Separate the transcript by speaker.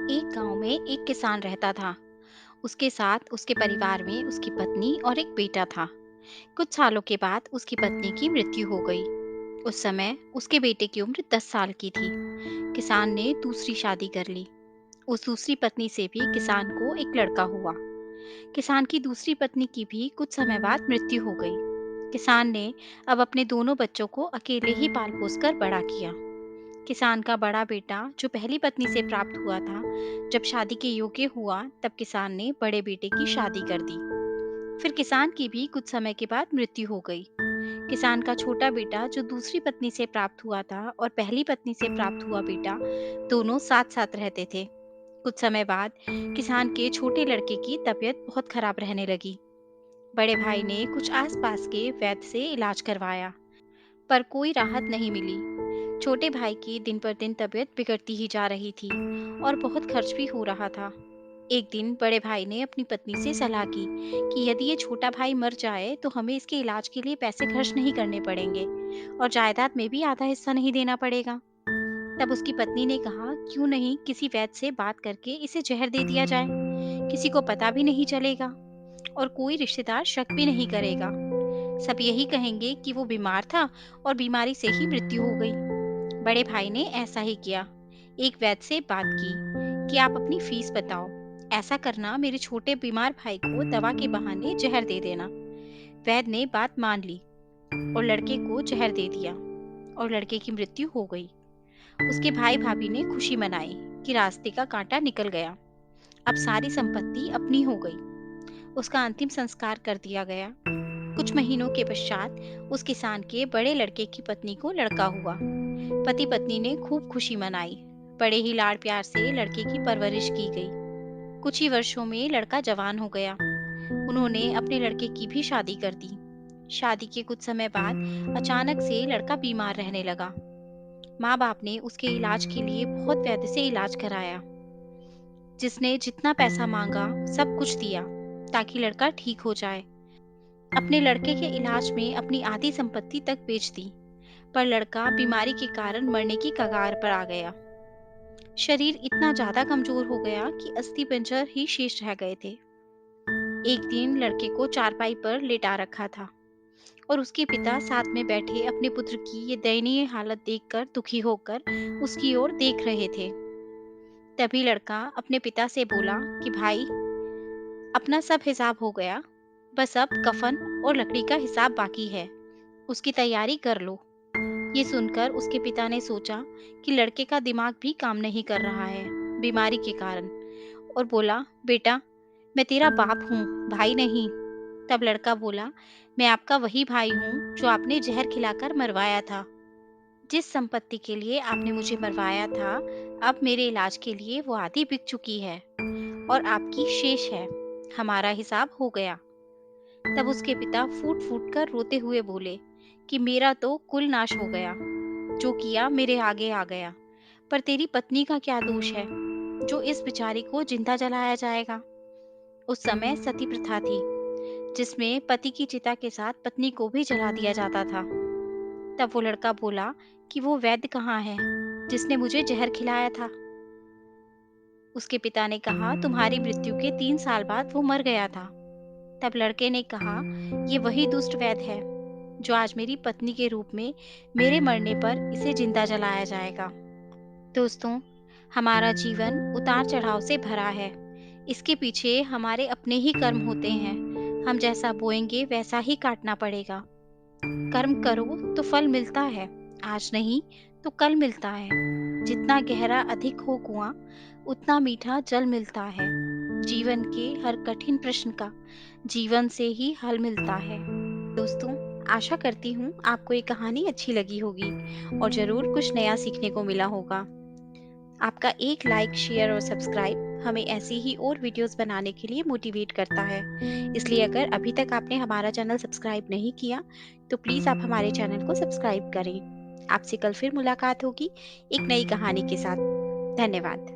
Speaker 1: एक गांव में एक किसान रहता था। उसके साथ उसके परिवार में उसकी पत्नी और एक बेटा था। कुछ सालों के बाद उसकी पत्नी की मृत्यु हो गई। उस समय उसके बेटे की उम्र 10 साल की थी। किसान ने दूसरी शादी कर ली। उस दूसरी पत्नी से भी किसान को एक लड़का हुआ। किसान की दूसरी पत्नी की भी कुछ समय बाद मृत्यु हो गई। किसान ने अब अपने दोनों बच्चों को अकेले ही पाल पोस कर बड़ा किया। किसान का बड़ा बेटा जो पहली पत्नी से प्राप्त हुआ था, जब शादी के योग्य हुआ तब किसान ने बड़े बेटे की शादी कर दी। फिर किसान की भी कुछ समय के बाद मृत्यु हो गई। किसान का छोटा बेटा जो दूसरी पत्नी से प्राप्त हुआ था और पहली पत्नी से प्राप्त हुआ बेटा, दोनों साथ साथ रहते थे। कुछ समय बाद किसान के छोटे लड़के की तबीयत बहुत खराब रहने लगी। बड़े भाई ने कुछ आसपास के वैद्य से इलाज करवाया, पर कोई राहत नहीं मिली। छोटे भाई की दिन पर दिन तबीयत बिगड़ती ही जा रही थी और बहुत खर्च भी हो रहा था। एक दिन बड़े भाई ने अपनी पत्नी से सलाह की कि यदि ये छोटा भाई मर जाए तो हमें इसके इलाज के लिए पैसे खर्च नहीं करने पड़ेंगे और जायदाद में भी आधा हिस्सा नहीं देना पड़ेगा। तब उसकी पत्नी ने कहा, क्यों नहीं किसी वैद्य से बात करके इसे जहर दे दिया जाए। किसी को पता भी नहीं चलेगा और कोई रिश्तेदार शक भी नहीं करेगा। सब यही कहेंगे कि वो बीमार था और बीमारी से ही मृत्यु हो गई। बड़े भाई ने ऐसा ही किया। एक वैद्य से बात की कि आप अपनी फीस बताओ। ऐसा करना, मेरे छोटे बीमार भाई को दवा के बहाने जहर दे देना। वैद्य ने बात मान ली और लड़के को जहर दे दिया और लड़के की मृत्यु हो गई। उसके भाई भाभी ने खुशी मनाई कि रास्ते का कांटा निकल गया। अब सारी संपत्ति अपनी हो गई। उसका अंतिम संस्कार कर दिया गया। कुछ महीनों के पश्चात उस किसान के बड़े लड़के की पत्नी को लड़का हुआ। पति पत्नी ने खूब खुशी मनाई। बड़े ही लाड़ प्यार से लड़के की परवरिश की गई। कुछ ही वर्षों में लड़का जवान हो गया। उन्होंने अपने लड़के की भी शादी कर दी। शादी के कुछ समय बाद अचानक से लड़का बीमार रहने लगा। माँ बाप ने उसके इलाज के लिए बहुत वैद्य से इलाज कराया। जिसने जितना पैसा मांगा सब कुछ दिया ताकि लड़का ठीक हो जाए। अपने लड़के के इलाज में अपनी आधी संपत्ति तक बेच दी, पर लड़का बीमारी के कारण मरने की कगार पर आ गया। शरीर इतना ज्यादा कमजोर हो गया कि अस्थि पंजर ही शेष रह गए थे। एक दिन लड़के को चारपाई पर लेटा रखा था और उसके पिता साथ में बैठे अपने पुत्र की ये दयनीय हालत देखकर दुखी होकर उसकी ओर देख रहे थे। तभी लड़का अपने पिता से बोला कि भाई, अपना सब हिसाब हो गया, बस अब कफन और लकड़ी का हिसाब बाकी है, उसकी तैयारी कर लो। ये सुनकर उसके पिता ने सोचा कि लड़के का दिमाग भी काम नहीं कर रहा है बीमारी के कारण, और बोला, बेटा, मैं तेरा बाप हूँ, भाई नहीं। तब लड़का बोला, मैं आपका वही भाई हूँ जो आपने जहर खिलाकर मरवाया था। जिस संपत्ति के लिए आपने मुझे मरवाया था, अब मेरे इलाज के लिए वो आधी बिक चुकी है और आपकी शेष है। हमारा हिसाब हो गया। तब उसके पिता फूट फूट कर रोते हुए बोले कि मेरा तो कुल नाश हो गया, जो किया मेरे आगे आ गया। पर तेरी पत्नी का क्या दोष है जो इस बेचारी को जिंदा जलाया जाएगा। उस समय सती प्रथा थी, जिसमें पति की चिता के साथ पत्नी को भी जला दिया जाता था। तब वो लड़का बोला कि वो वैद्य कहाँ है जिसने मुझे जहर खिलाया था। उसके पिता ने कहा, तुम्हारी मृत्यु के 3 साल बाद वो मर गया था। तब लड़के ने कहा, ये वही दुष्ट वैद्य है जो आज मेरी पत्नी के रूप में मेरे मरने पर इसे जिंदा जलाया जाएगा। दोस्तों, हमारा जीवन उतार चढ़ाव से भरा है। इसके पीछे हमारे अपने ही कर्म होते हैं। हम जैसा बोएंगे वैसा ही काटना पड़ेगा। कर्म करो तो फल मिलता है, आज नहीं तो कल मिलता है। जितना गहरा अधिक हो कुआं, उतना मीठा जल मिलता है। जीवन के हर कठिन प्रश्न का जीवन से ही हल मिलता है। दोस्तों, आशा करती हूँ आपको ये कहानी अच्छी लगी होगी और जरूर कुछ नया सीखने को मिला होगा। आपका एक लाइक, शेयर और सब्सक्राइब हमें ऐसी ही और वीडियोस बनाने के लिए मोटिवेट करता है। इसलिए अगर अभी तक आपने हमारा चैनल सब्सक्राइब नहीं किया, तो प्लीज़ आप हमारे चैनल को सब्सक्राइब करें। आपसे कल फिर मुलाकात होगी एक नई कहानी के साथ। धन्यवाद।